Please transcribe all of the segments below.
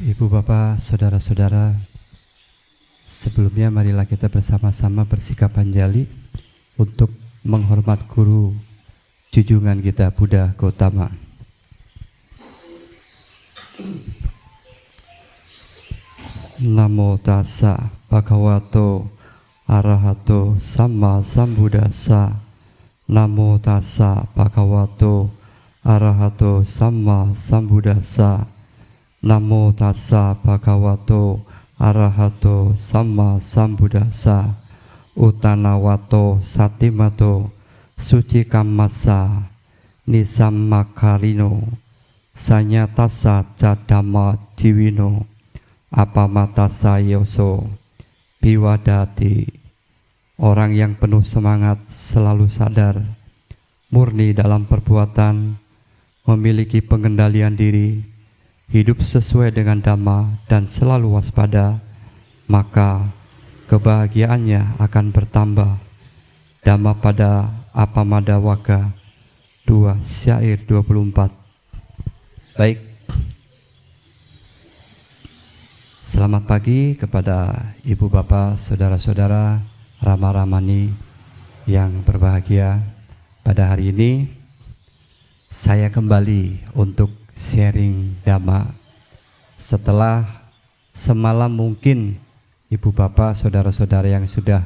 Ibu bapak, saudara-saudara, sebelumnya marilah kita bersama-sama bersikap anjali untuk menghormat guru junjungan kita Buddha Gautama. Namo tassa bhagavato arahato samma sambuddhassa. Namo tassa bhagavato arahato samma sambuddhassa. Namo tassa bhagavato arahato samma sambuddhassa. Utanawato satimato suci kammassa nisammakarino sanyatassa cadama jiwino apamatassa yoso biwadati. Orang yang penuh semangat, selalu sadar, murni dalam perbuatan, memiliki pengendalian diri, hidup sesuai dengan dhamma dan selalu waspada, maka kebahagiaannya akan bertambah. Dhammapada Apamadawaka 2 Syair 24. Baik, selamat pagi kepada ibu bapak, saudara-saudara, Rama-Ramani yang berbahagia. Pada hari ini saya kembali untuk sharing Dhamma setelah semalam mungkin ibu bapak, saudara-saudara yang sudah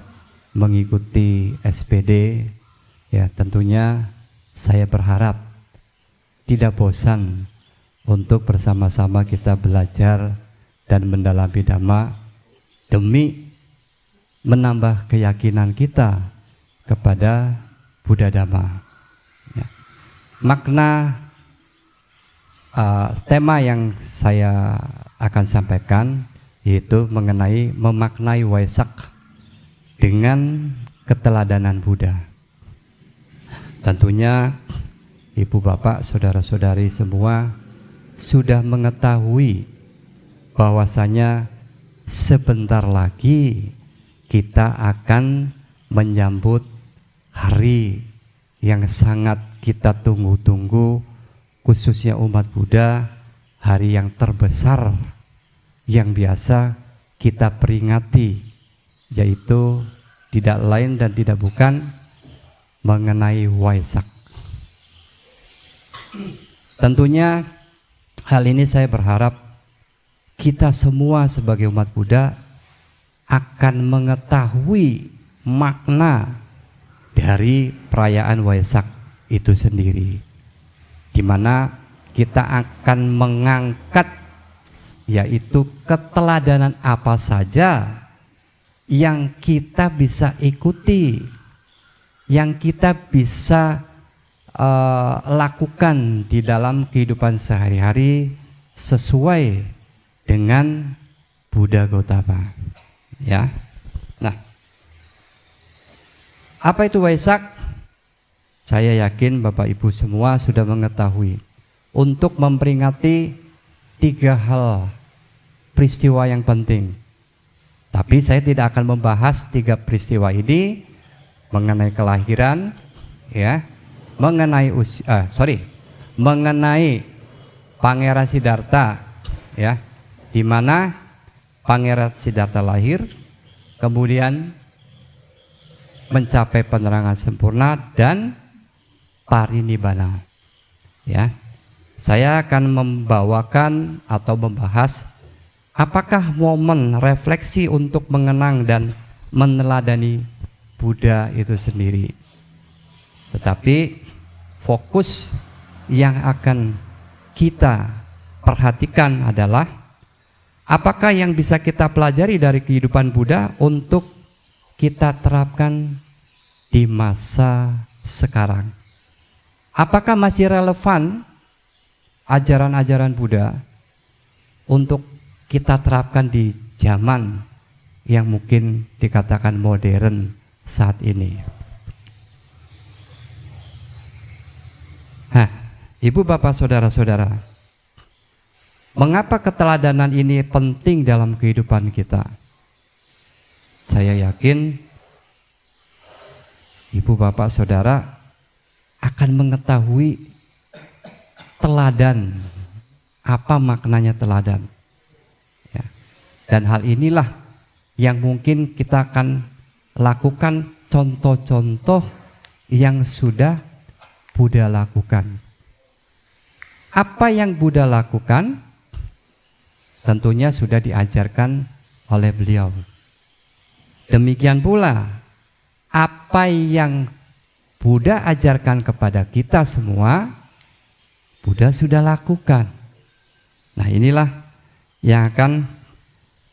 mengikuti SPD, ya tentunya saya berharap tidak bosan untuk bersama-sama kita belajar dan mendalami Dhamma demi menambah keyakinan kita kepada Buddha Dhamma. Ya. Makna tema yang saya akan sampaikan yaitu mengenai memaknai Waisak dengan keteladanan Buddha. Tentunya ibu bapak, saudara-saudari semua sudah mengetahui bahwasanya sebentar lagi kita akan menyambut hari yang sangat kita tunggu-tunggu, khususnya umat Buddha, hari yang terbesar yang biasa kita peringati, yaitu tidak lain dan tidak bukan mengenai Waisak. Tentunya hal ini saya berharap kita semua sebagai umat Buddha akan mengetahui makna dari perayaan Waisak itu sendiri, di mana kita akan mengangkat yaitu keteladanan apa saja yang kita bisa ikuti, yang kita bisa lakukan di dalam kehidupan sehari-hari sesuai dengan Buddha Gautama. Ya, nah, apa itu Waisak? Saya yakin Bapak Ibu semua sudah mengetahui. Untuk memperingati 3 hal peristiwa yang penting. Tapi saya tidak akan membahas 3 peristiwa ini mengenai kelahiran, ya, mengenai Pangeran Siddhartha, ya, di mana Pangeran Siddhartha lahir, kemudian mencapai penerangan sempurna dan parinibbana. Ya, saya akan membawakan atau membahas apakah momen refleksi untuk mengenang dan meneladani Buddha itu sendiri. Tetapi fokus yang akan kita perhatikan adalah apakah yang bisa kita pelajari dari kehidupan Buddha untuk kita terapkan di masa sekarang. Apakah masih relevan ajaran-ajaran Buddha untuk kita terapkan di zaman yang mungkin dikatakan modern saat ini? Nah, ibu bapak, saudara-saudara, mengapa keteladanan ini penting dalam kehidupan kita? Saya yakin ibu bapak saudara akan mengetahui teladan. Apa maknanya teladan? Dan hal inilah yang mungkin kita akan lakukan, contoh-contoh yang sudah Buddha lakukan. Apa yang Buddha lakukan? Tentunya sudah diajarkan oleh beliau. Demikian pula apa yang Buddha ajarkan kepada kita semua, Buddha sudah lakukan. Nah, inilah yang akan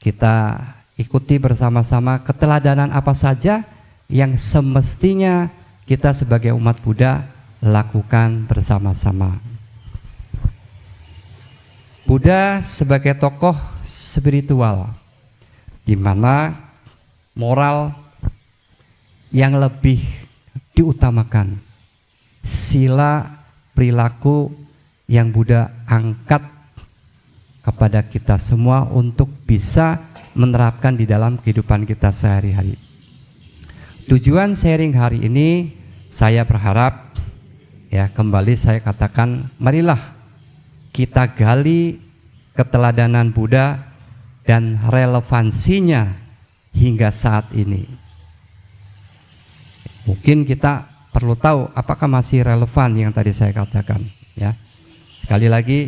kita ikuti bersama-sama, keteladanan apa saja yang semestinya kita sebagai umat Buddha lakukan bersama-sama. Buddha sebagai tokoh spiritual, di mana moral yang lebih diutamakan, sila perilaku yang Buddha angkat kepada kita semua untuk bisa menerapkan di dalam kehidupan kita sehari-hari. Tujuan sharing hari ini, saya berharap, ya kembali saya katakan, marilah kita gali keteladanan Buddha dan relevansinya hingga saat ini. Mungkin kita perlu tahu apakah masih relevan yang tadi saya katakan, ya. Sekali lagi,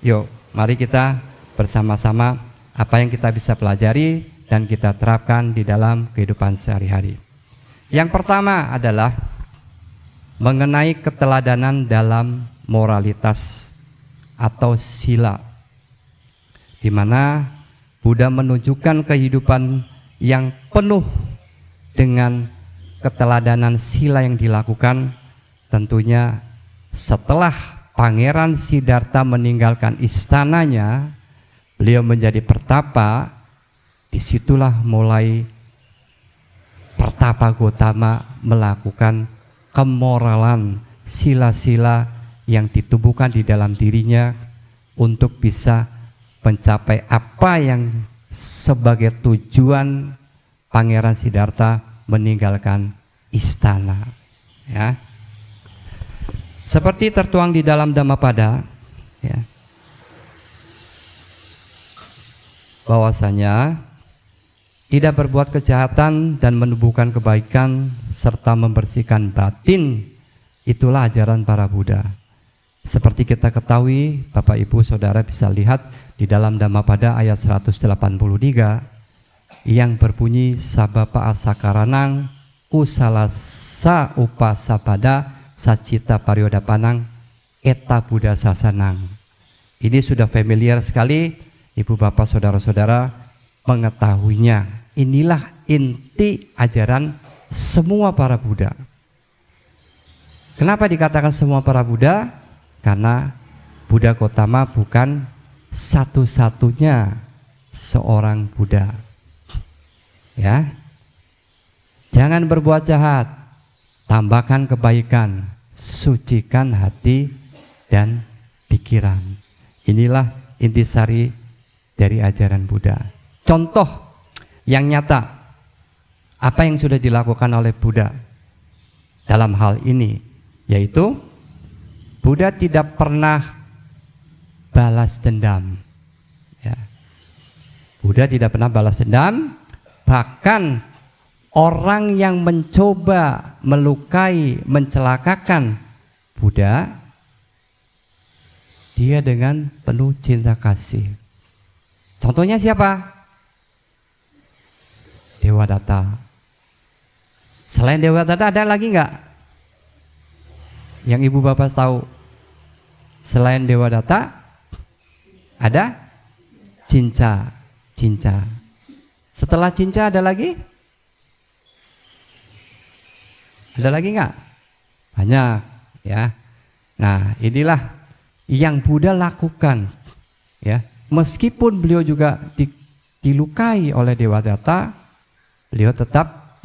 yuk mari kita bersama-sama apa yang kita bisa pelajari dan kita terapkan di dalam kehidupan sehari-hari. Yang pertama adalah mengenai keteladanan dalam moralitas atau sila, di mana Buddha menunjukkan kehidupan yang penuh dengan keteladanan sila yang dilakukan. Tentunya setelah Pangeran Siddhartha meninggalkan istananya, beliau menjadi pertapa. Disitulah mulai Pertapa Gotama melakukan kemoralan, sila-sila yang ditumbuhkan di dalam dirinya untuk bisa mencapai apa yang sebagai tujuan Pangeran Siddhartha meninggalkan istana, ya. Seperti tertuang di dalam Dhammapada, ya, bahwasanya tidak berbuat kejahatan dan menumbuhkan kebaikan serta membersihkan batin, itulah ajaran para Buddha. Seperti kita ketahui, Bapak Ibu Saudara bisa lihat di dalam Dhammapada ayat 183 yang berbunyi sabapa asakaranang kusalasa upasapada sacita pariodapanang eta Buddha sasanang. Ini sudah familiar sekali, Ibu Bapak Saudara-saudara mengetahuinya. Inilah inti ajaran semua para Buddha. Kenapa dikatakan semua para Buddha? Karena Buddha Gotama bukan satu-satunya seorang Buddha. Ya, jangan berbuat jahat, tambahkan kebaikan, sucikan hati dan pikiran. Inilah intisari dari ajaran Buddha. Contoh yang nyata, apa yang sudah dilakukan oleh Buddha dalam hal ini, yaitu Buddha tidak pernah balas dendam. Ya. Buddha tidak pernah balas dendam. Bahkan orang yang mencoba melukai, mencelakakan Buddha, dia dengan penuh cinta kasih. Contohnya siapa? Devadatta. Selain Devadatta ada lagi nggak yang Ibu Bapak tahu? Selain Devadatta ada Cinca. Setelah Cinca ada lagi? Ada lagi nggak? Banyak, ya. Nah, inilah yang Buddha lakukan, ya. Meskipun beliau juga dilukai oleh Devadatta, beliau tetap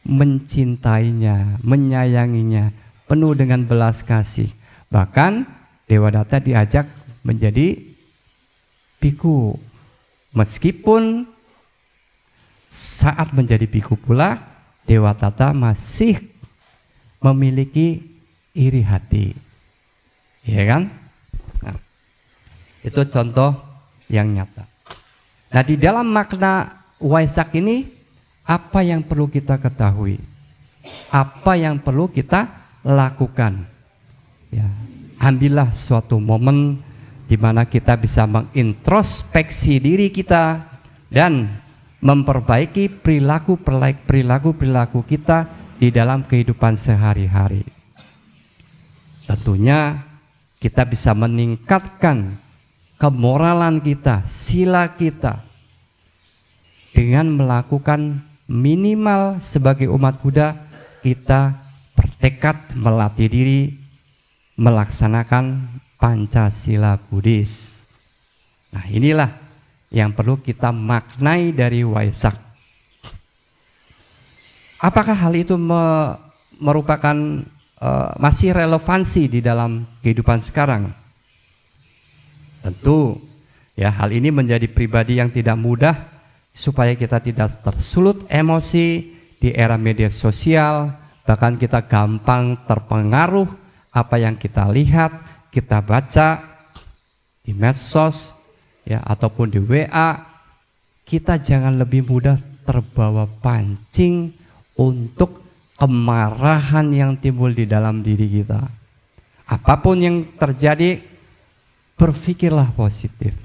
mencintainya, menyayanginya, penuh dengan belas kasih. Bahkan Devadatta diajak menjadi biku. Meskipun saat menjadi biku pula, Devadatta masih memiliki iri hati, ya kan? Nah, itu contoh yang nyata. Nah, di dalam makna Waisak ini, apa yang perlu kita ketahui? Apa yang perlu kita lakukan? Ya, ambillah suatu momen di mana kita bisa mengintrospeksi diri kita dan memperbaiki perilaku kita di dalam kehidupan sehari-hari. Tentunya kita bisa meningkatkan kemoralan kita, sila kita, dengan melakukan minimal sebagai umat Buddha, kita bertekad melatih diri melaksanakan Pancasila Buddhis. Nah, inilah yang perlu kita maknai dari Waisak. Apakah hal itu merupakan masih relevansi di dalam kehidupan sekarang? Tentu ya, hal ini menjadi pribadi yang tidak mudah supaya kita tidak tersulut emosi di era media sosial, bahkan kita gampang terpengaruh apa yang kita lihat, kita baca di medsos ya ataupun di WA. Kita jangan lebih mudah terbawa pancing untuk kemarahan yang timbul di dalam diri kita. Apapun yang terjadi, berpikirlah positif.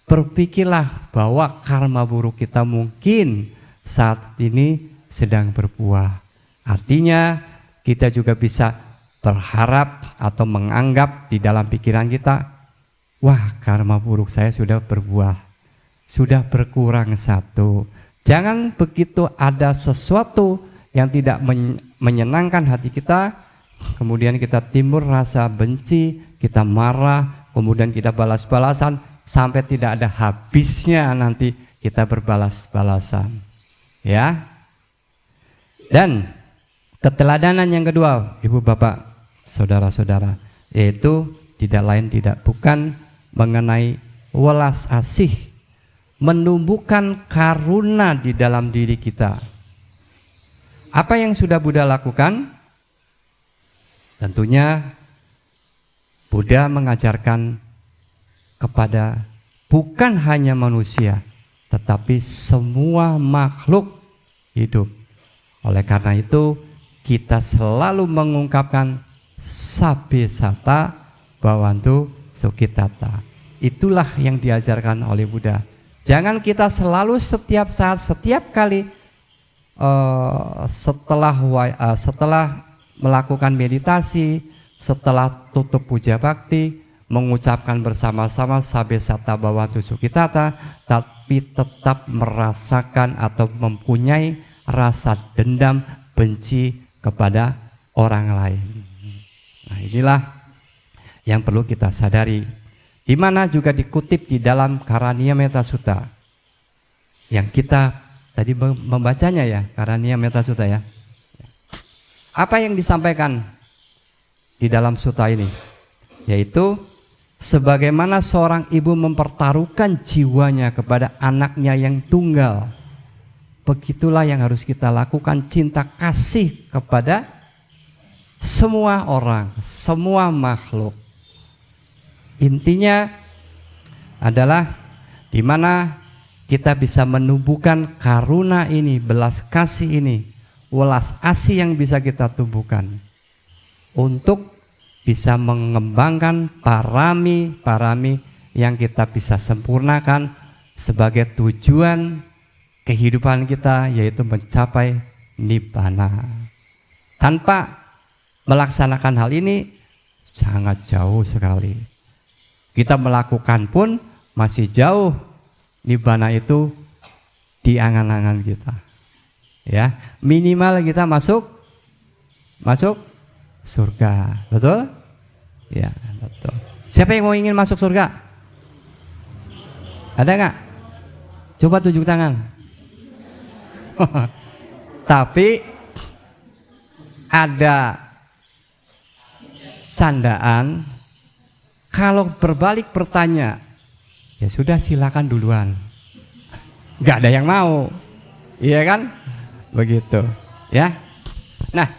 Berpikirlah bahwa karma buruk kita mungkin saat ini sedang berbuah. Artinya kita juga bisa berharap atau menganggap di dalam pikiran kita, wah, karma buruk saya sudah berbuah, sudah berkurang satu. Jangan begitu ada sesuatu yang tidak menyenangkan hati kita, kemudian kita timbul rasa benci, kita marah, kemudian kita balas-balasan, sampai tidak ada habisnya nanti kita berbalas-balasan. Ya. Dan keteladanan yang kedua, Ibu Bapak, Saudara-saudara, yaitu tidak lain tidak bukan mengenai welas asih, menumbuhkan karuna di dalam diri kita. Apa yang sudah Buddha lakukan? Tentunya Buddha mengajarkan kepada bukan hanya manusia, tetapi semua makhluk hidup. Oleh karena itu, kita selalu mengungkapkan Sabbe Satta Bhavantu Sukhitata. Itulah yang diajarkan oleh Buddha. Jangan kita selalu setiap saat, setiap kali setelah melakukan meditasi, setelah tutup puja bakti, mengucapkan bersama-sama Sabbe Satta Bhavantu Sukhitata, tapi tetap merasakan atau mempunyai rasa dendam, benci kepada orang lain. Nah, inilah yang perlu kita sadari, di mana juga dikutip di dalam Karaniya-metta Sutta yang kita tadi membacanya ya, Karaniya-metta Sutta ya. Apa yang disampaikan di dalam sutta ini? Yaitu sebagaimana seorang ibu mempertaruhkan jiwanya kepada anaknya yang tunggal, begitulah yang harus kita lakukan, cinta kasih kepada semua orang, semua makhluk. Intinya adalah di mana kita bisa menumbuhkan karuna ini, belas kasih ini, welas asih yang bisa kita tumbuhkan untuk bisa mengembangkan parami yang kita bisa sempurnakan sebagai tujuan kehidupan kita, yaitu mencapai nibbana. Tanpa melaksanakan hal ini sangat jauh sekali. Kita melakukan pun masih jauh nibbana itu di angan-angan kita. Ya, minimal kita masuk surga, betul? Ya, betul. Siapa yang mau ingin masuk surga? Ada nggak? Coba tunjuk tangan. Tapi ada candaan, kalau berbalik bertanya, ya sudah silakan duluan. Nggak ada yang mau, iya kan? Begitu, ya. Nah,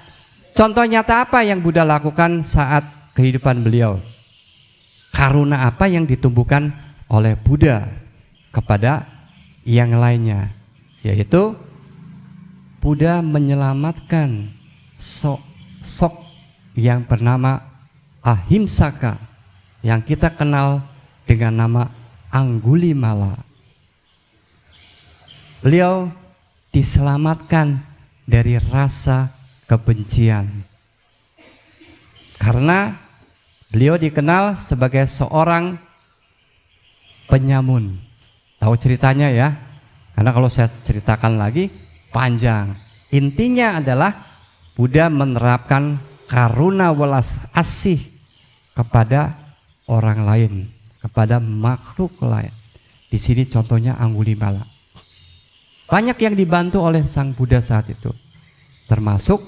contoh nyata apa yang Buddha lakukan saat kehidupan beliau? Karuna apa yang ditumbuhkan oleh Buddha kepada yang lainnya, yaitu Buddha menyelamatkan sosok yang bernama Ahimsaka yang kita kenal dengan nama Anggulimala. Beliau diselamatkan dari rasa kebencian karena beliau dikenal sebagai seorang penyamun. Tahu ceritanya ya? Karena kalau saya ceritakan lagi panjang. Intinya adalah Buddha menerapkan karuna welas asih kepada orang lain, kepada makhluk lain. Di sini contohnya Anggulimala. Banyak yang dibantu oleh Sang Buddha saat itu, termasuk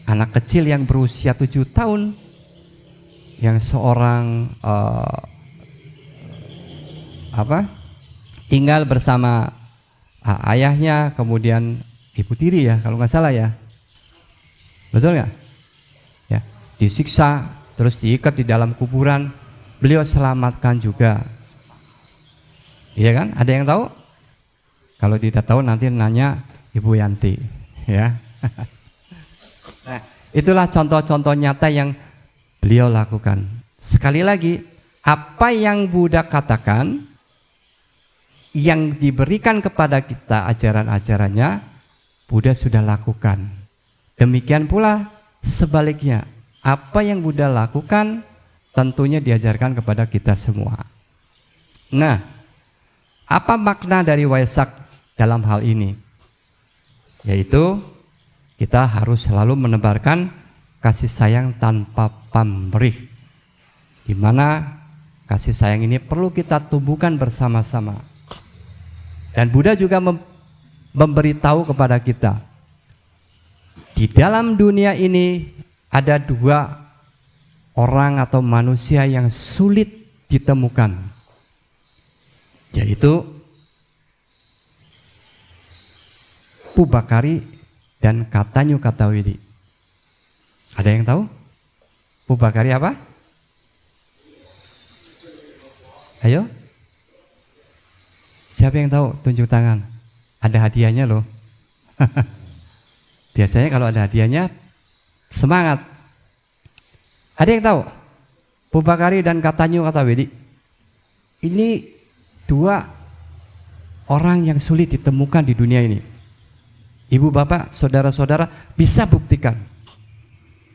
anak kecil yang berusia 7 tahun, yang seorang tinggal bersama ayahnya, kemudian ibu tiri ya, kalau nggak salah ya, betul nggak? Ya, disiksa, terus diikat di dalam kuburan, beliau selamatkan juga. Iya kan? Ada yang tahu? Kalau tidak tahu nanti nanya Ibu Yanti, ya. Nah, itulah contoh-contoh nyata yang beliau lakukan. Sekali lagi, apa yang Buddha katakan, yang diberikan kepada kita ajaran-ajarannya, Buddha sudah lakukan. Demikian pula sebaliknya, apa yang Buddha lakukan tentunya diajarkan kepada kita semua. Nah, apa makna dari Waisak dalam hal ini? Yaitu kita harus selalu menebarkan kasih sayang tanpa pamrih, di mana kasih sayang ini perlu kita tumbuhkan bersama-sama. Dan Buddha juga memberitahu kepada kita, di dalam dunia ini ada 2 orang atau manusia yang sulit ditemukan, yaitu Pubakari dan Katanyu Kartawedi. Ada yang tahu? Pubakari apa? Ayo. Siapa yang tahu? Tunjuk tangan. Ada hadiahnya loh. Biasanya kalau ada hadiahnya semangat. Ada yang tahu? Pubakari dan Katanyu Kartawedi. Ini 2 orang yang sulit ditemukan di dunia ini. Ibu bapak, saudara-saudara bisa buktikan.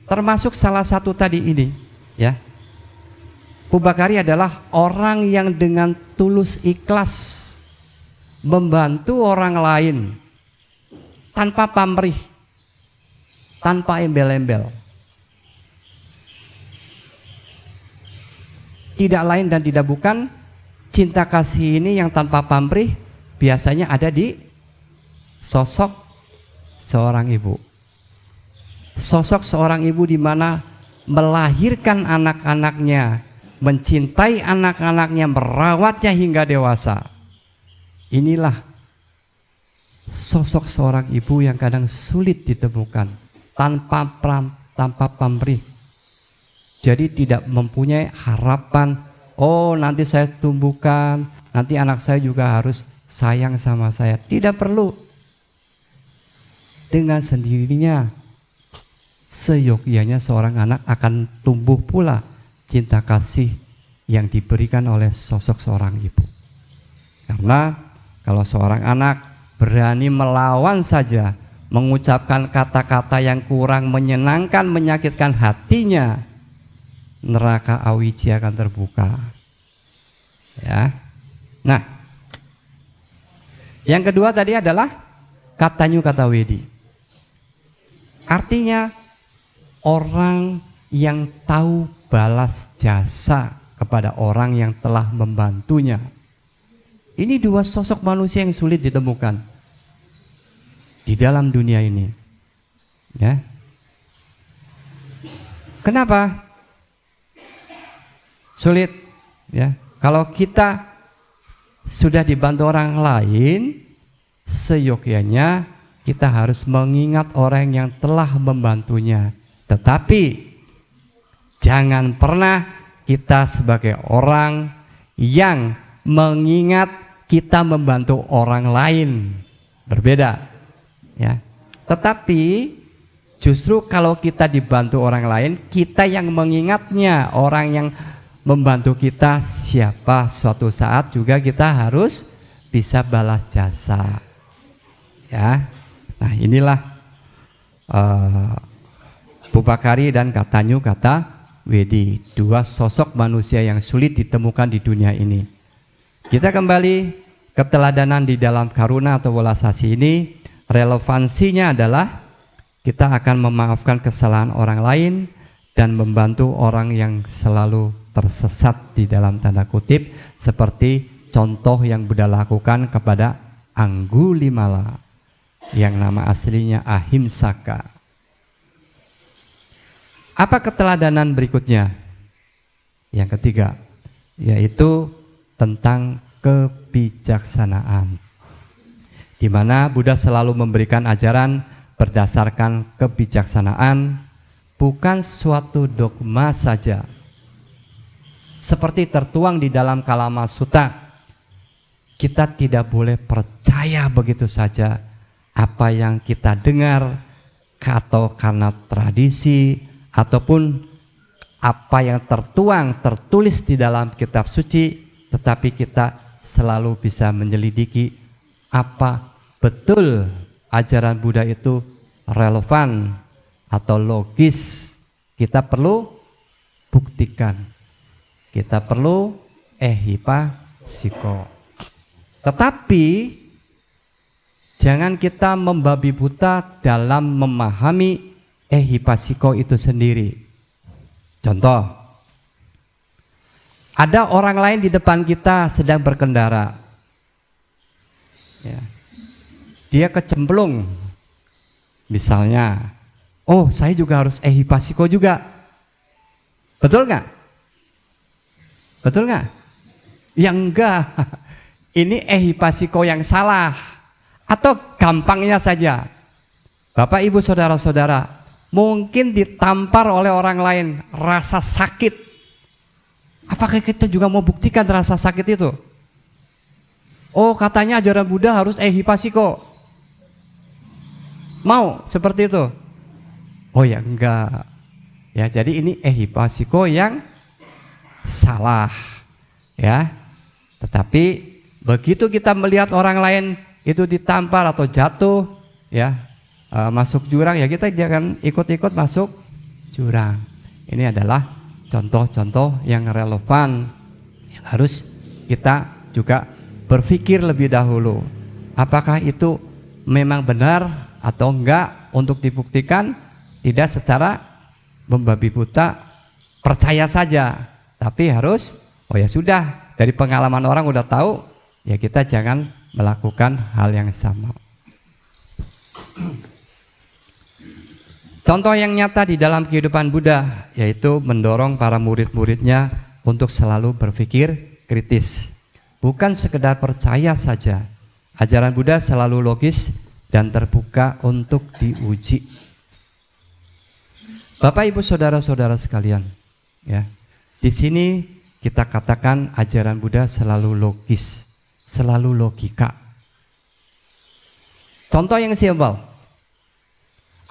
Termasuk salah satu tadi ini, ya. Pubakari adalah orang yang dengan tulus ikhlas membantu orang lain tanpa pamrih, tanpa embel-embel. Tidak lain dan tidak bukan, cinta kasih ini yang tanpa pamrih biasanya ada di sosok seorang ibu. Sosok seorang ibu di mana melahirkan anak-anaknya, mencintai anak-anaknya, merawatnya hingga dewasa. Inilah sosok seorang ibu yang kadang sulit ditemukan, tanpa pamrih. Jadi tidak mempunyai harapan, oh nanti saya tumbuhkan, nanti anak saya juga harus sayang sama saya. Tidak perlu. Dengan sendirinya, seyogyanya seorang anak akan tumbuh pula cinta kasih yang diberikan oleh sosok seorang ibu. Karena kalau seorang anak berani melawan saja, mengucapkan kata-kata yang kurang menyenangkan, menyakitkan hatinya, neraka awiji akan terbuka. Ya. Nah, yang kedua tadi adalah Katanyu Kartawedi. Artinya orang yang tahu balas jasa kepada orang yang telah membantunya. Ini 2 sosok manusia yang sulit ditemukan di dalam dunia ini. Ya. Kenapa? Sulit, ya. Kalau kita sudah dibantu orang lain, seyogyanya kita harus mengingat orang yang telah membantunya. Tetapi jangan pernah kita sebagai orang yang mengingat kita membantu orang lain, berbeda ya. Tetapi justru kalau kita dibantu orang lain, kita yang mengingatnya orang yang membantu kita siapa, suatu saat juga kita harus bisa balas jasa ya. Nah inilah Bubakari dan Katanyu kata Wedi, dua sosok manusia yang sulit ditemukan di dunia ini. Kita kembali keteladanan di dalam karuna atau welas asih ini, relevansinya adalah kita akan memaafkan kesalahan orang lain dan membantu orang yang selalu tersesat di dalam tanda kutip, seperti contoh yang Buddha lakukan kepada Anggulimala yang nama aslinya Ahimsaka. Apa keteladanan berikutnya? Yang ketiga, yaitu tentang kebijaksanaan, di mana Buddha selalu memberikan ajaran berdasarkan kebijaksanaan, bukan suatu dogma saja. Seperti tertuang di dalam Kalama Sutta, kita tidak boleh percaya begitu saja apa yang kita dengar, atau karena tradisi, ataupun apa yang tertulis di dalam kitab suci, tetapi kita selalu bisa menyelidiki apa betul ajaran Buddha itu relevan atau logis. Kita perlu buktikan, kita perlu ehipasiko. Tetapi jangan kita membabi buta dalam memahami ehipasiko itu sendiri. Contoh, ada orang lain di depan kita sedang berkendara ya. Dia kecemplung misalnya, oh saya juga harus ehipasiko juga. Betul nggak? Betul nggak? Ya enggak. Ini ehipasiko yang salah. Atau gampangnya saja, Bapak Ibu saudara-saudara, mungkin ditampar oleh orang lain rasa sakit. Apakah kita juga mau buktikan rasa sakit itu? Oh katanya ajaran Buddha harus ehipasiko. Mau seperti itu? Oh ya enggak. Ya jadi ini ehipasiko yang salah ya. Tetapi begitu kita melihat orang lain itu ditampar atau jatuh ya, masuk jurang, ya kita jangan ikut-ikut masuk jurang. Ini adalah contoh-contoh yang relevan yang harus kita juga berpikir lebih dahulu. Apakah itu memang benar atau enggak untuk dibuktikan? Tidak secara membabi buta percaya saja, tapi harus oh ya sudah, dari pengalaman orang udah tahu, ya kita jangan melakukan hal yang sama. Contoh yang nyata di dalam kehidupan Buddha yaitu mendorong para murid-muridnya untuk selalu berpikir kritis, bukan sekedar percaya saja. Ajaran Buddha selalu logis dan terbuka untuk diuji. Bapak Ibu saudara-saudara sekalian, ya. Di sini kita katakan ajaran Buddha selalu logis, selalu logika. Contoh yang simpel.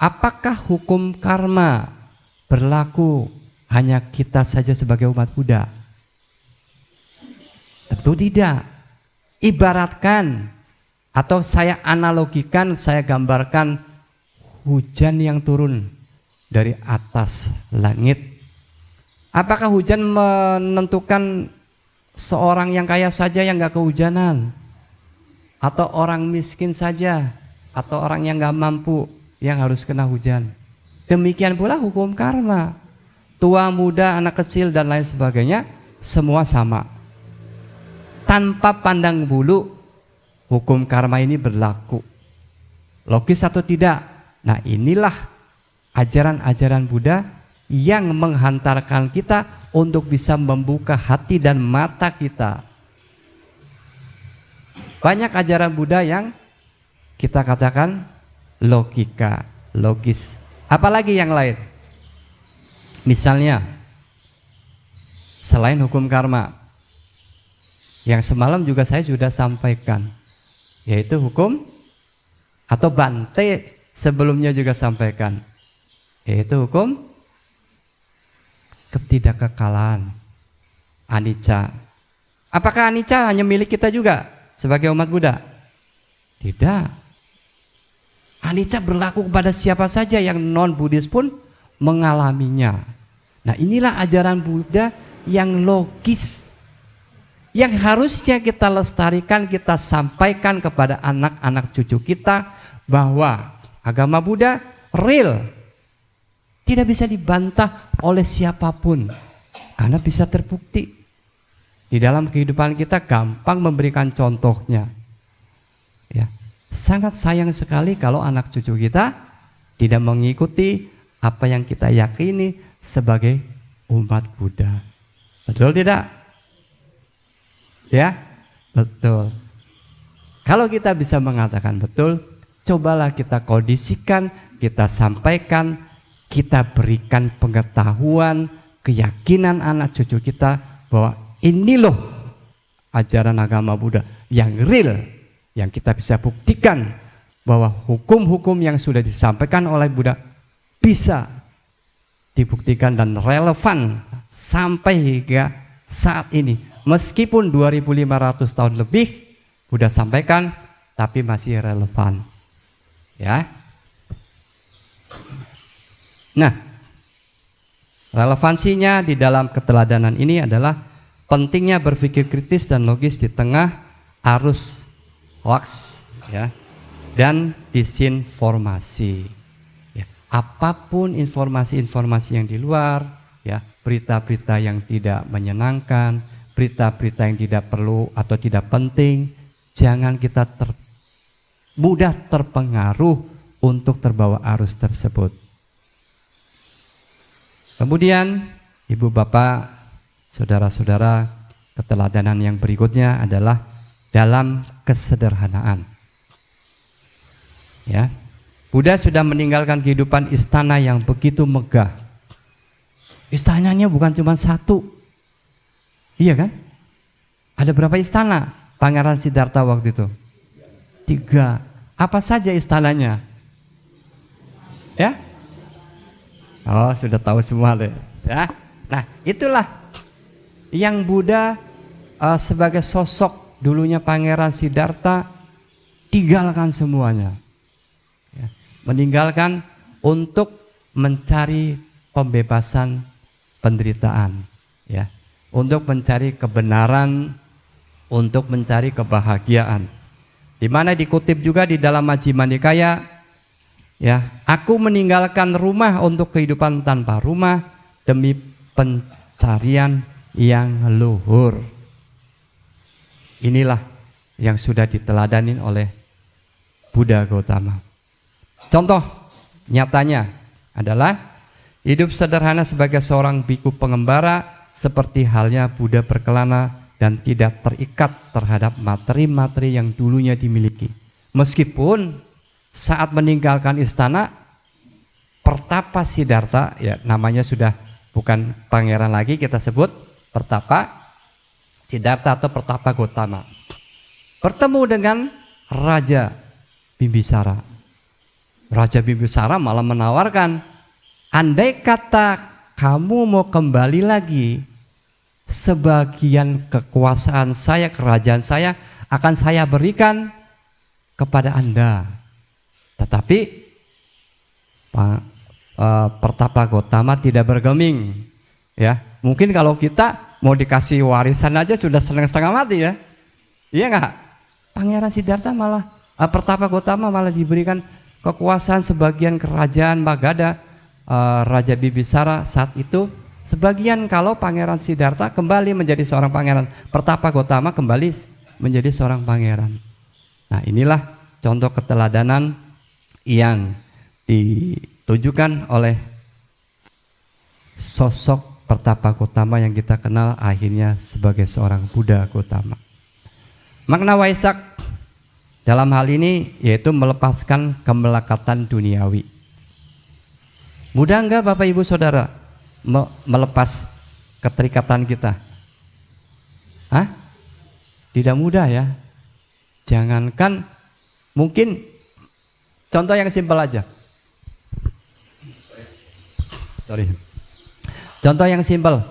Apakah hukum karma berlaku hanya kita saja sebagai umat Buddha? Tentu tidak. Ibaratkan atau saya analogikan, saya gambarkan hujan yang turun dari atas langit. Apakah hujan menentukan seorang yang kaya saja yang gak kehujanan? Atau orang miskin saja? Atau orang yang gak mampu yang harus kena hujan? Demikian pula hukum karma. Tua, muda, anak kecil dan lain sebagainya, semua sama. Tanpa pandang bulu, hukum karma ini berlaku. Logis atau tidak? Nah inilah ajaran-ajaran Buddha yang menghantarkan kita untuk bisa membuka hati dan mata kita. Banyak ajaran Buddha yang kita katakan logika, logis. Apalagi yang lain? Misalnya, selain hukum karma, Yang semalam juga saya sudah sampaikan, yaitu hukum atau Bante sebelumnya juga sampaikan, yaitu hukum ketidakkekalan, anicca. Apakah anicca hanya milik kita juga sebagai umat Buddha? Tidak. Anicca berlaku kepada siapa saja, yang non-Buddhis pun mengalaminya. Nah, inilah ajaran Buddha yang logis, yang harusnya kita lestarikan, kita sampaikan kepada anak-anak cucu kita, bahwa agama Buddha real, tidak bisa dibantah oleh siapapun, karena bisa terbukti di dalam kehidupan kita, gampang memberikan contohnya. Ya, sangat sayang sekali kalau anak cucu kita tidak mengikuti apa yang kita yakini sebagai umat Buddha. Betul tidak? Ya, betul. Kalau kita bisa mengatakan betul, cobalah kita kondisikan, kita sampaikan, kita berikan pengetahuan, keyakinan anak cucu kita bahwa ini loh ajaran agama Buddha yang real, yang kita bisa buktikan bahwa hukum-hukum yang sudah disampaikan oleh Buddha bisa dibuktikan dan relevan sampai hingga saat ini. Meskipun 2500 tahun lebih Buddha sampaikan, tapi masih relevan. Ya. Nah, relevansinya di dalam keteladanan ini adalah pentingnya berpikir kritis dan logis di tengah arus hoax, ya, dan disinformasi. Ya, apapun informasi-informasi yang di luar, ya, berita-berita yang tidak menyenangkan, berita-berita yang tidak perlu atau tidak penting, jangan kita mudah terpengaruh untuk terbawa arus tersebut. Kemudian, ibu bapak, saudara-saudara, keteladanan yang berikutnya adalah dalam kesederhanaan. Ya, Buddha sudah meninggalkan kehidupan istana yang begitu megah. Istananya bukan cuma satu, iya kan? Ada berapa istana Pangeran Siddhartha waktu itu? 3. Apa saja istananya? Ya? Oh, sudah tahu semua deh. Ya. Nah, itulah yang Buddha sebagai sosok dulunya Pangeran Siddhartha tinggalkan semuanya. Ya. Meninggalkan untuk mencari pembebasan penderitaan, ya. Untuk mencari kebenaran, untuk mencari kebahagiaan. Di mana dikutip juga di dalam Majjhima Nikaya, ya, aku meninggalkan rumah untuk kehidupan tanpa rumah demi pencarian yang luhur. Inilah yang sudah diteladanin oleh Buddha Gautama. Contoh nyatanya adalah hidup sederhana sebagai seorang biku pengembara, seperti halnya Buddha berkelana dan tidak terikat terhadap materi-materi yang dulunya dimiliki. Meskipun saat meninggalkan istana, Pertapa Siddhartha, ya namanya sudah bukan pangeran lagi, kita sebut Pertapa Siddhartha atau Pertapa Gautama, bertemu dengan Raja Bimbisara. Raja Bimbisara malah menawarkan, andai kata kamu mau kembali lagi, sebagian kekuasaan saya, kerajaan saya akan saya berikan kepada Anda. Tetapi Pertapa Gautama tidak bergeming, ya. Mungkin kalau kita mau dikasih warisan aja sudah senang setengah mati, ya. Iya nggak? Pangeran Siddhartha malah Pertapa Gautama malah diberikan kekuasaan sebagian kerajaan Magadha, Raja Bimbisara saat itu. Sebagian kalau Pangeran Siddhartha kembali menjadi seorang pangeran, Pertapa Gautama kembali menjadi seorang pangeran. Nah, inilah contoh keteladanan yang ditujukan oleh sosok Pertapa Gautama yang kita kenal akhirnya sebagai seorang Buddha Gautama. Makna Waisak dalam hal ini yaitu melepaskan kemelekatan duniawi. Mudah enggak Bapak Ibu Saudara melepas keterikatan kita? Hah? Tidak mudah ya. Jangankan, mungkin contoh yang simpel aja. Contoh yang simpel.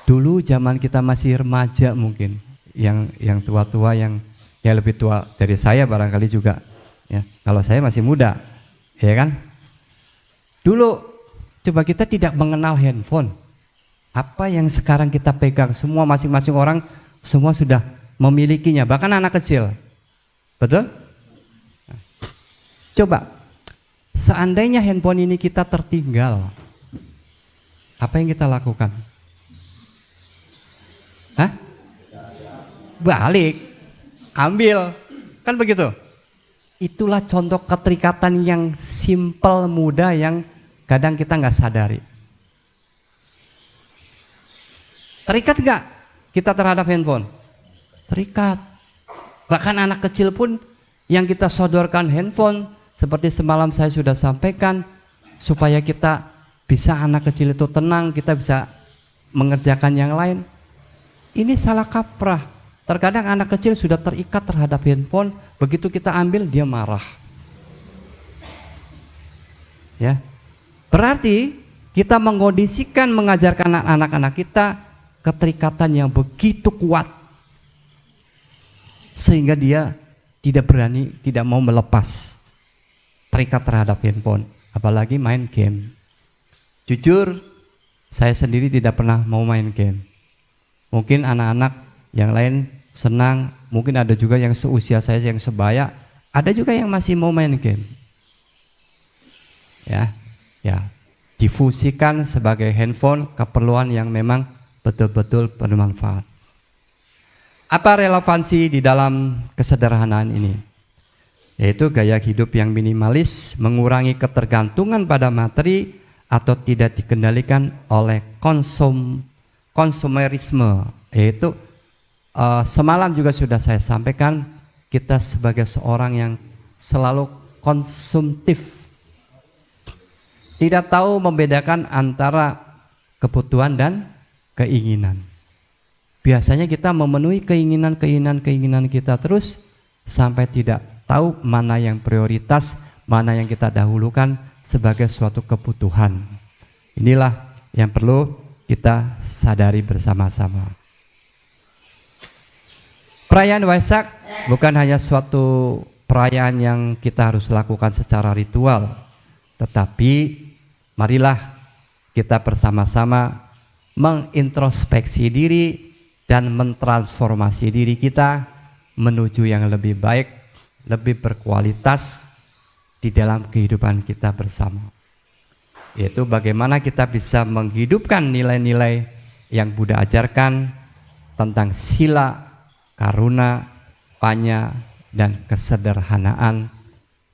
Dulu zaman kita masih remaja mungkin, yang tua-tua, yang lebih tua dari saya barangkali juga. Ya, kalau saya masih muda, ya kan? Dulu coba kita tidak mengenal handphone. Apa yang sekarang kita pegang, semua masing-masing orang semua sudah memilikinya, bahkan anak kecil. Betul? Coba, seandainya handphone ini kita tertinggal, apa yang kita lakukan? Hah? Balik, ambil, kan begitu? Itulah contoh keterikatan yang simpel, mudah, yang kadang kita nggak sadari. Terikat nggak kita terhadap handphone? Terikat. Bahkan anak kecil pun yang kita sodorkan handphone, seperti semalam saya sudah sampaikan, supaya kita bisa, anak kecil itu tenang, kita bisa mengerjakan yang lain. Ini salah kaprah. Terkadang anak kecil sudah terikat terhadap handphone, begitu kita ambil dia marah. Ya. Berarti kita mengkondisikan, mengajarkan anak-anak kita keterikatan yang begitu kuat, sehingga dia tidak berani, tidak mau melepas, terikat terhadap handphone, apalagi main game. Jujur, saya sendiri tidak pernah mau main game. Mungkin anak-anak yang lain senang, mungkin ada juga yang seusia saya, yang sebaya, ada juga yang masih mau main game. Ya, difusikan sebagai handphone keperluan yang memang betul-betul bermanfaat. Apa relevansi di dalam kesederhanaan ini? Yaitu gaya hidup yang minimalis, mengurangi ketergantungan pada materi, atau tidak dikendalikan oleh konsumerisme. Yaitu semalam juga sudah saya sampaikan, kita sebagai seorang yang selalu konsumtif, tidak tahu membedakan antara kebutuhan dan keinginan. Biasanya kita memenuhi keinginan kita terus, sampai tidak tahu mana yang prioritas, mana yang kita dahulukan sebagai suatu kebutuhan. Inilah yang perlu kita sadari bersama-sama. Perayaan Waisak bukan hanya suatu perayaan yang kita harus lakukan secara ritual, tetapi marilah kita bersama-sama mengintrospeksi diri dan mentransformasi diri kita menuju yang lebih baik, lebih berkualitas di dalam kehidupan kita bersama. Yaitu bagaimana kita bisa menghidupkan nilai-nilai yang Buddha ajarkan tentang sila, karuna, panya, dan kesederhanaan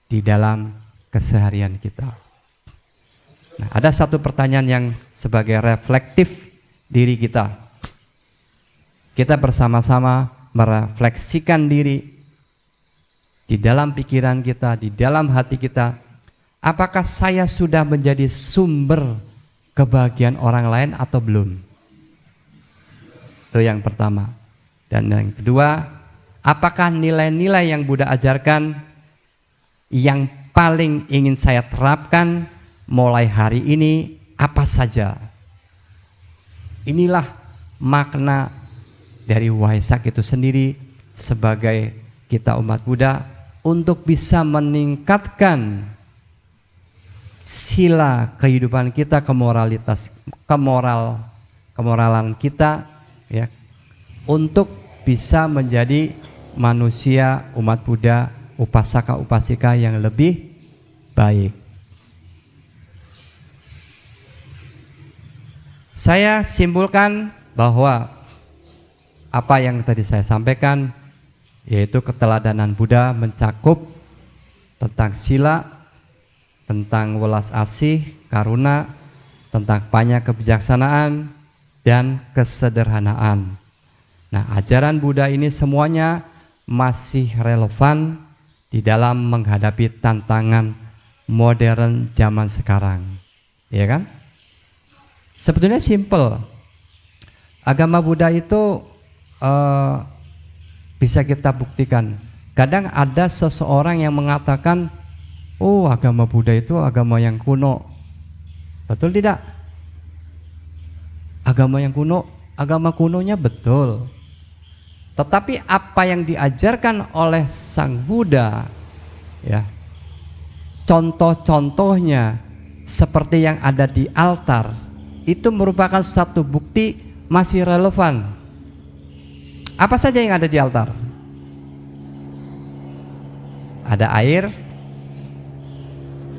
di dalam keseharian kita. Nah, ada satu pertanyaan yang sebagai reflektif diri kita. Kita bersama-sama merefleksikan diri di dalam pikiran kita, di dalam hati kita. Apakah saya sudah menjadi sumber kebahagiaan orang lain atau belum? Itu yang pertama. Dan yang kedua, apakah nilai-nilai yang Buddha ajarkan yang paling ingin saya terapkan mulai hari ini apa saja? Inilah makna dari Waisak itu sendiri sebagai kita umat Buddha untuk bisa meningkatkan sila kehidupan kita, kemoralan kita, ya, untuk bisa menjadi manusia umat Buddha, upasaka-upasika yang lebih baik. Saya simpulkan bahwa apa yang tadi saya sampaikan, yaitu keteladanan Buddha mencakup tentang sila, tentang welas asih, karuna, tentang panya kebijaksanaan, dan kesederhanaan. Nah, ajaran Buddha ini semuanya masih relevan di dalam menghadapi tantangan modern zaman sekarang, ya kan? Sebetulnya simple. Agama Buddha itu eh, bisa kita buktikan. Kadang ada seseorang yang mengatakan, oh agama Buddha itu agama yang kuno. Betul tidak? Agama yang kuno, agama kunonya betul. Tetapi apa yang diajarkan oleh Sang Buddha, ya, contoh-contohnya seperti yang ada di altar, itu merupakan satu bukti masih relevan. Apa saja yang ada di altar? Ada air,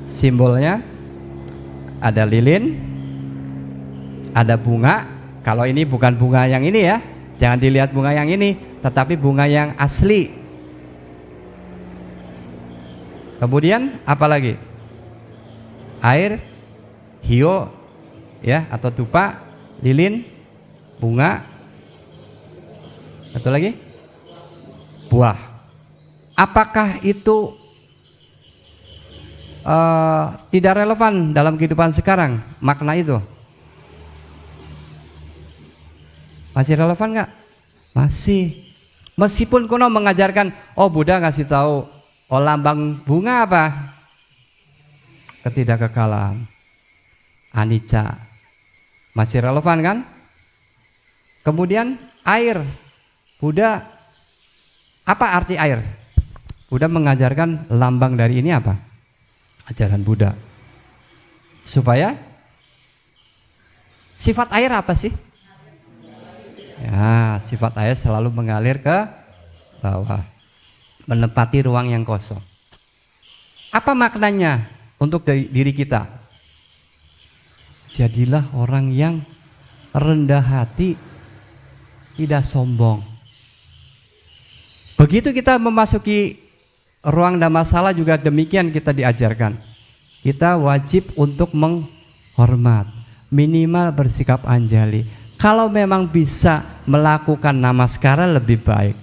simbolnya, ada lilin, ada bunga. Kalau ini bukan bunga yang ini ya, jangan dilihat bunga yang ini, tetapi bunga yang asli. Kemudian apa lagi? Air, hio, ya, atau dupa, lilin, bunga. Satu lagi, buah. Apakah itu tidak relevan dalam kehidupan sekarang? Makna itu masih relevan nggak? Masih. Meskipun kuno mengajarkan, oh Buddha ngasih tahu, oh lambang bunga apa? Ketidakkekalan, anicca. Masih relevan kan? Kemudian air, Buddha, apa arti air? Buddha mengajarkan lambang dari ini apa? Ajaran Buddha. Supaya sifat air apa sih? Ya, sifat air selalu mengalir ke bawah, menempati ruang yang kosong. Apa maknanya untuk diri kita? Jadilah orang yang rendah hati, tidak sombong. Begitu kita memasuki ruang dhammasala juga demikian kita diajarkan. Kita wajib untuk menghormat, minimal bersikap anjali. Kalau memang bisa melakukan namaskara lebih baik.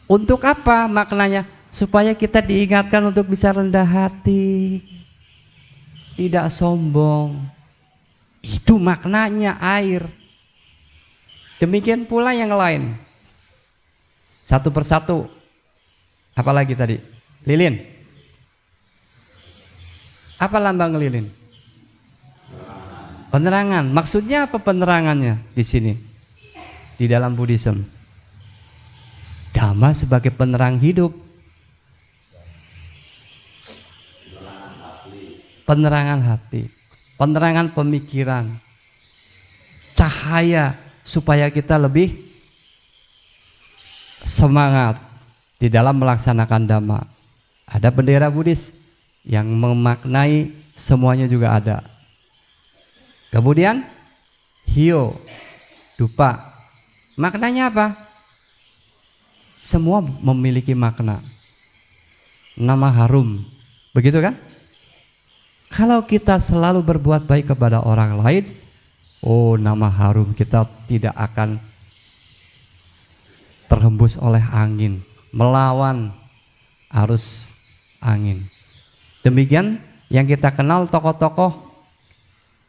Untuk apa maknanya? Supaya kita diingatkan untuk bisa rendah hati, tidak sombong. Itu maknanya air. Demikian pula yang lain. Satu persatu. Apalagi tadi? Lilin. Apa lambang lilin? Penerangan. Maksudnya apa penerangannya di sini? Di dalam Buddhism. Dhamma sebagai penerang hidup. Penerangan hati. Penerangan pemikiran. Cahaya supaya kita lebih semangat di dalam melaksanakan Dhamma. Ada bendera Buddhis yang memaknai semuanya juga ada. Kemudian hio, dupa. Maknanya apa? Semua memiliki makna. Nama harum. Begitu kan? Kalau kita selalu berbuat baik kepada orang lain, oh nama harum kita tidak akan terhembus oleh angin, melawan arus angin. Demikian yang kita kenal tokoh-tokoh,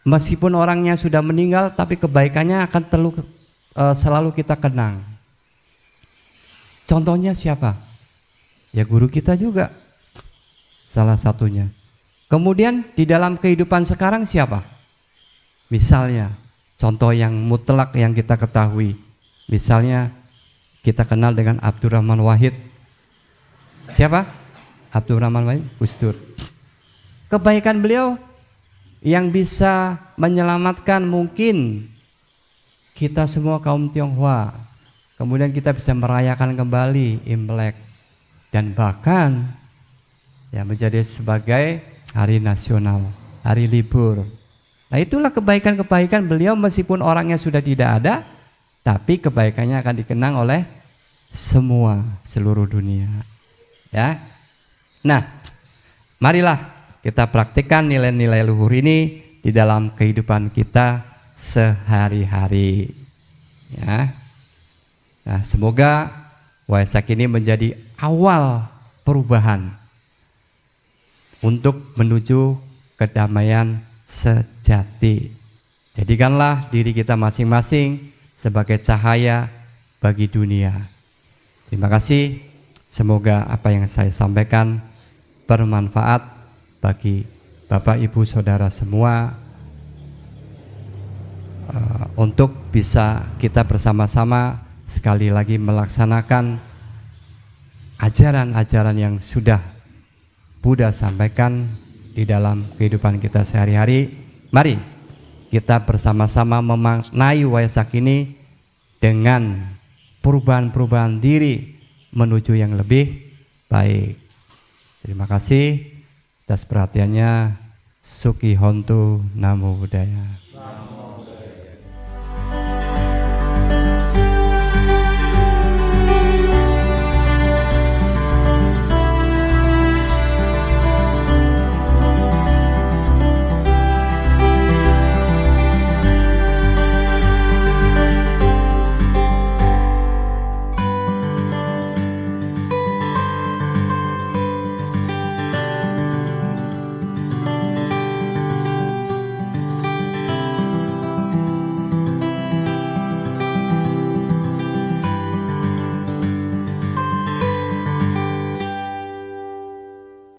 meskipun orangnya sudah meninggal, tapi kebaikannya akan selalu kita kenang. Contohnya siapa? Ya guru kita juga, salah satunya. Kemudian di dalam kehidupan sekarang siapa? Misalnya, contoh yang mutlak yang kita ketahui, misalnya kita kenal dengan Abdurrahman Wahid. Siapa? Abdurrahman Wahid, Gus Dur. Kebaikan beliau yang bisa menyelamatkan mungkin kita semua kaum Tionghoa. Kemudian kita bisa merayakan kembali Imlek dan bahkan ya menjadi sebagai hari nasional, hari libur. Nah itulah kebaikan-kebaikan beliau meskipun orangnya sudah tidak ada, tapi kebaikannya akan dikenang oleh semua seluruh dunia. Ya. Nah, marilah kita praktikkan nilai-nilai luhur ini di dalam kehidupan kita sehari-hari. Ya. Nah, semoga Waisak ini menjadi awal perubahan untuk menuju kedamaian sejati. Jadikanlah diri kita masing-masing sebagai cahaya bagi dunia. Terima kasih. Semoga apa yang saya sampaikan bermanfaat bagi Bapak Ibu Saudara semua, untuk bisa kita bersama-sama sekali lagi melaksanakan ajaran-ajaran yang sudah Buddha sampaikan di dalam kehidupan kita sehari-hari. Mari kita bersama-sama memaknai Waisak ini dengan perubahan-perubahan diri menuju yang lebih baik. Terima kasih atas perhatiannya. Suki Hontu, Namo Buddhaya.